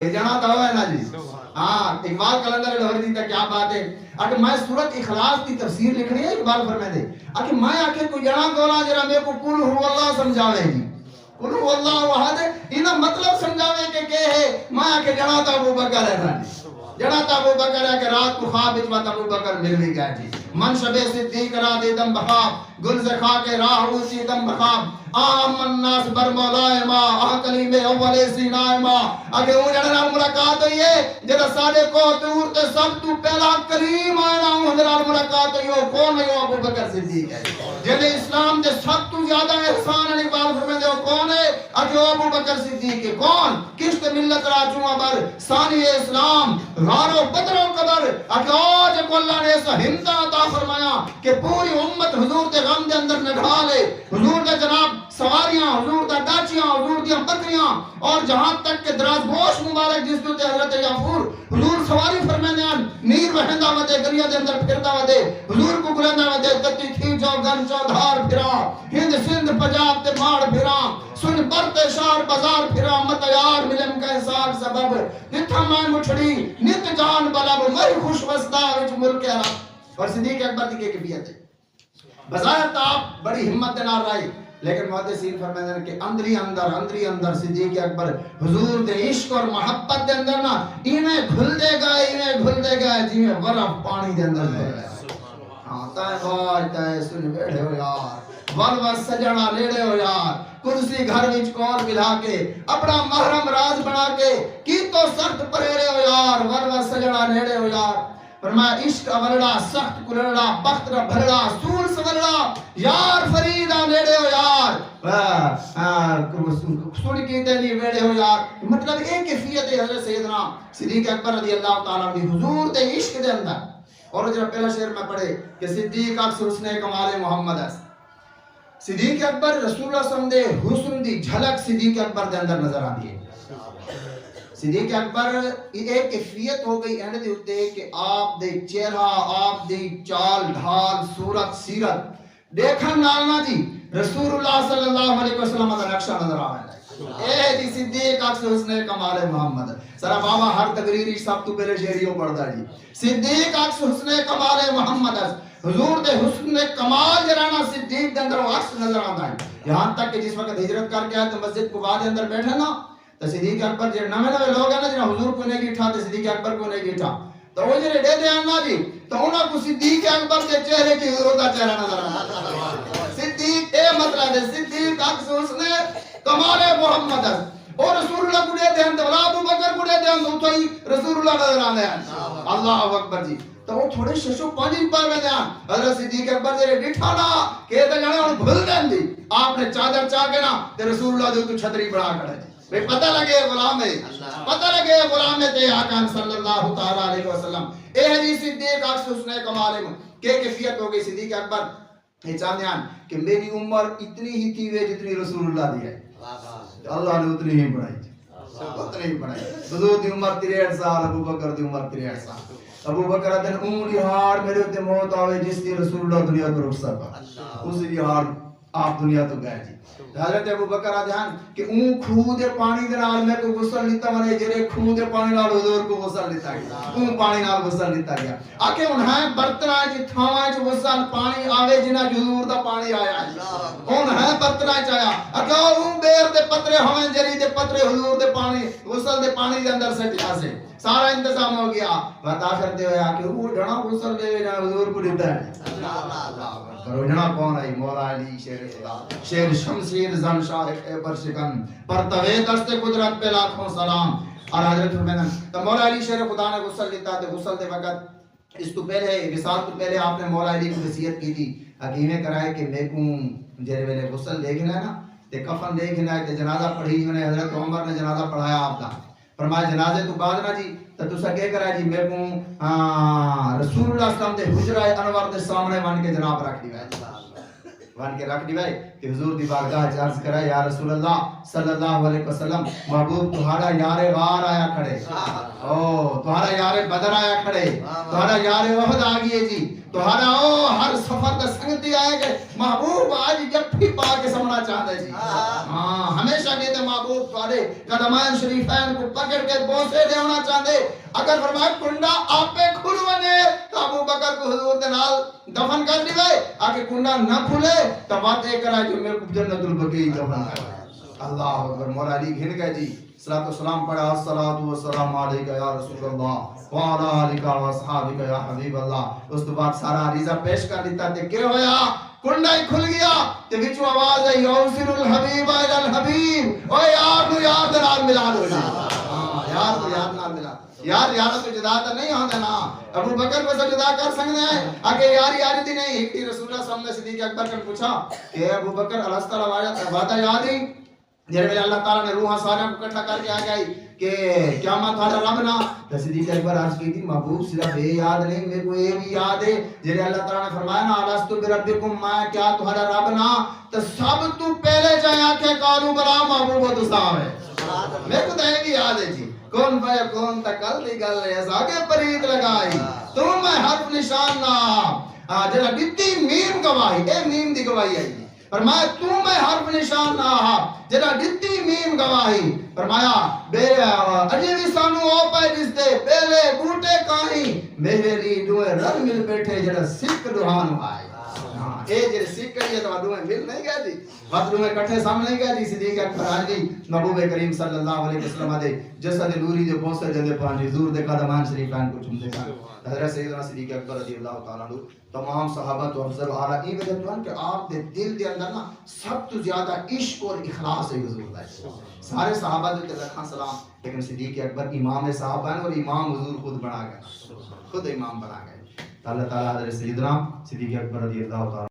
جانا تو ہے نا جی ہاں اقبال کلندر لاہوری دی تے کیا بات ہے اگر میں سورۃ اخلاص کی تفسیر لکھنی ہے اقبال فرمائے دے اگر میں آکے کوئی جانا کولا جرا میرے کو قل هو اللہ سمجھاوے جی قل هو اللہ احد انہاں مطلب سمجھاوے کہ ہے میں آکے جانا تا ابو بکر ہے نا جانا تا ابو بکر ہے کہ رات کو خواب وچ ابو بکر مل بھی گیا جی من شب صدیق را دے دم بخاب گل سے کھا کے راہ اسی دم بخاب آم الناس بر مولائے ما آہ کلیم اول سینائے ما اگے اون جڑا ملاقات ہوئی ہے جڑا ساڈے کو دور تے سب تو پہلا کریم آنا اون جڑا ملاقات ہوئی ہے کون ہے ابو بکر صدیق ہے جنے اسلام دے سب تو زیادہ احسان علی اقبال فرماندے ہو کون ہے اگے ابو بکر صدیق ہے کون کس ملت را چوں ابر ثانی اسلام غارو بدرو قبر اگے آج کو اللہ نے ایسا ہمت عطا فرمایا کہ پوری امت حضور دے غم دے اندر نگھا لے حضور دے جناب سواریاں حضور دا ڈاچیاں حضور دیاں بکریاں اور جہاں تک کہ دراز گوش مبارک جس تے حضرت یعفور حضور سواری فرماندے ہیں نیر وہندا ودے گلیاں دے اندر پھردا ودے حضور کو گلندا ودے کتی تھی جو گن چودھار پھرا ہند سندھ پنجاب تے ماڑ پھرا سن برتے شہر بازار پھرا مت یار ملن کا حساب سبب جتھا میں مٹھڑی نت جان بلب میں خوش وسدا وچ ملک عرب اور صدیق اکبر دی کیفیت ہے بظاہر تو آپ بڑی ہمت نال رہے لیکن محدثین فرماتے ہیں کہ اندری اندر صدیق اکبر حضور دے عشق اور محبت دے اندر نا انہیں گھل دے گئے جی میں برف پانی دے اندر گھل گئے ہاں تائیں باج تائیں سن بیٹھے ہو یار ول سجنا لیڑے ہو یار کرسی گھر وچ کون ملا کے اپنا محرم راز بنا کے کی تو سخت پریرے ہو یار ول سجنا لیڑے ہو یار فرمایا عشق اورڑا سخت کلڑا بخت را بھرڑا سول سورڑا یار فریدہ نیڑے ہو یار سن کی تینی ویڑے ہو یار مطلب ایک کیفیت ہے حضرت سیدنا صدیق اکبر رضی اللہ تعالیٰ عنہ حضور دے عشق دے اندر اور جب پہلا شعر میں پڑھے کہ صدیق اکبر حسن کمال محمد ہے صدیق اکبر رسول اللہ صلی اللہ علیہ وسلم دے حسن دی جھلک صدیق اکبر دے اندر نظر آتی ہے صدیق اکبر ایک کیفیت ہو گئی اینڈ دے ہوتے کہ آپ دے چہرہ آپ دے چال ڈھال صورت سیرت دیکھن نالنا جی رسول اللہ صلی اللہ علیہ وسلم کا نقشہ نظر آ رہا ہے اے جی صدیق اکبر حسن کمال محمد سرا بابا ہر تقریری سب تو پہلے شہریوں پڑھتا جی صدیق اکبر حسن کمال محمد حضور دے حسن کمال جرانا صدیق دے اندر وہ عکس نظر آتا ہے یہاں تک کہ جس وقت ہجرت کر کے آئے تو مسجد قباء دے اندر بیٹھے نا تو صدیق اکبر جو نوے لوگ ہیں نا جنہاں حضور کو نہیں گیٹھا تو صدیق اکبر کو نہیں گیٹھا تو وہ جنہیں دے دے آنا جی تو انہاں کو صدیق اکبر کے چہرے کی حضور کا چہرہ نظر آنا صدیق اے مطلب ہے صدیق اکبر اس نے کمال محمد اور رسول اللہ کو دے دے ہیں تو ابو بکر کو دے دے ہیں تو ہی رسول اللہ نظر آنے ہیں اللہ اکبر جی تو وہ تھوڑے ششو پانچ پائے میں دیا حضرت صدیق اکبر جنہیں ڈٹھا نا کہتے جانے انہوں بھل دیں دی آپ نے چادر چاہ کے نا تو رسول اللہ جو تو چھتری بڑھا کھڑے جی پتہ لگے غلام ہے پتہ لگے غلام تے آقا صلی اللہ تعالی علیہ وسلم اے حدیث صدیق اکبر حسن کمال کے کیفیت ہو گئی صدیق اکبر یہ چاہتے ہیں کہ میری عمر اتنی ہی تھی وہ جتنی رسول اللہ دی ہے اللہ نے اتنی ہی بڑھائی اتنی ہی بڑھائی حضور دی عمر 63 سال ابو بکر دی عمر 63 سال ابو بکر دن انگلی ہار میرے تے موت آوے جس دی رسول اللہ دنیا تو رخصت پا اس دی ہار آپ دنیا تو گئے جی حضرت ابو بکر دھیان کہ اون کھو دے پانی دے نال میں کو غسل لیتا منے جڑے کھو دے پانی نال حضور کو غسل لیتا گیا اون پانی نال غسل لیتا گیا آکے انہاں برتنا چ تھاواں چ غسل پانی آوے جنہ حضور دا پانی آیا اون ہے برتنا چ آیا اگے اون بیر دے پترے ہویں جری دے پترے حضور دے پانی غسل دے پانی دے اندر سے ٹیا سے سارا انتظام ہو گیا بتا کرتے ہوئے کہ وہ ڈھڑا غسل دے جا حضور کو دیتا ہے اللہ روجنا کون ہے مولا علی شیر خدا شیر شمشیر زن شاہ خیبر شکن پرتوے دست قدرت پہ لاکھوں سلام اور حضرت فرمانا تو مولا علی شیر خدا نے غسل لیتا تھے غسل دے وقت اس تو پہلے وصال تو پہلے آپ نے مولا علی کو وصیت کی تھی حکیمیں کرائے کہ میں کو جڑے ویلے غسل دیکھنا ہے نا تے کفن دیکھنا ہے تے جنازہ پڑھی انہوں نے حضرت عمر نے جنازہ پڑھایا آپ کا فرمایا جنازے تو بعد نہ جی تو تسا کیا کرا جی میں کو رسول اللہ صلی اللہ علیہ وسلم دے حجرہ انور دے سامنے وان کے جناب رکھ دی وان کے رکھ دی کہ حضور دی بارگاہ عرض کرا یا رسول اللہ صلی اللہ علیہ وسلم محبوب تمہارا یار غار آیا کھڑے او تمہارا یار بدر آیا کھڑے، تمہارا یار احد آ گئے جی، تمہارا ہر سفر کا سنگتی آئے گئے، محبوب آج جب بھی پا کے سمنا چاہتا ہے جی۔ ہاں ہمیشہ کہتے محبوب تمہارے قدمین شریفین کو پکڑ کے بوسے دے ہونا چاہتے، اگر فرمایا کنڈا آپ پہ کھل بنے تو ابو بکر کو حضور دے نال دفن کر دیوے، آگے کنڈا نہ کھلے تو بات ایک کرائے جو میرے کو جنت البقیع دفن کر۔ اللہ اکبر، مولا علی گھن گئے جی، صلاۃ والسلام پڑھا، الصلاۃ والسلام علیک یا رسول اللہ وعلی آلک و اصحابک یا حبیب اللہ۔ اس کے بعد سارا عریضہ پیش کر دیتا تے کیا ہویا، کنڈا ہی کھل گیا تے وچوں آواز آئی اوصل الحبیب الی الحبیب، او یار نو یار دے نال ملا دو جی۔ ہاں یار تو یار نال ملا، یار یار تو جدا تو نہیں ہوندا نا، ابو بکر کو جدا کر سکتے ہیں اگے یاری یاری دی نہیں۔ ایک رسول اللہ صلی اللہ علیہ وسلم صدیق اکبر کو پوچھا کہ ابو بکر اللہ تعالی وعدہ یاد ہے جب اللہ تعالیٰ نے روحاں سارے کو اکٹھا کر کے آ گئی کہ قیامت والا رب نا، تو صدیق اکبر عرض کی تھی محبوب صرف یہ یاد نہیں، میرے کو یہ بھی یاد ہے جب اللہ تعالیٰ نے فرمایا نا الست بربکم، میں کیا تمہارا رب نا، تو سب تو پہلے جائیں آنکھیں کالو بلا محبوب و دستام ہے، میرے کو تو یہ بھی یاد ہے جی۔ کون بھائی کون تکل دی گل ہے آگے پرید لگائی تم میں حرف نشان نہ جڑا دتی میم گواہی، اے میم دی گواہی آئی فرمایا تو میں حرف نشان نہ جڑا دتی میم گواہی، فرمایا بے اجے بھی سانو او پے جس دے پہلے بوٹے کاہیں میرے لی دوے رل مل بیٹھے جڑا سکھ دوہان آئے۔ اے جڑے سکھ کہیے تو دوے مل نہیں گئے جی، بس دوے کٹھے سامنے نہیں گئے جی۔ صدیق اکبر آج جی محبوب کریم صلی اللہ علیہ وسلم دے جسد نوری جو بوسے جندے پانچ حضور دے قدمان شریفان کو چومتے کر حضرت سیدنا صدیق اکبر رضی اللہ تعالی عنہ تمام صحابہ تو افضل اعلی ای وجہ تو کہ آپ دے دل دے اندر نا سب تو زیادہ عشق اور اخلاص ہے حضور دا۔ سارے صحابہ دے لکھاں سلام، لیکن صدیق اکبر امام صحابہ ہیں اور امام حضور خود بنا گئے، خود امام بنا گئے۔ اللہ تعالی حضرت سیدنا صدیق اکبر رضی اللہ تعالی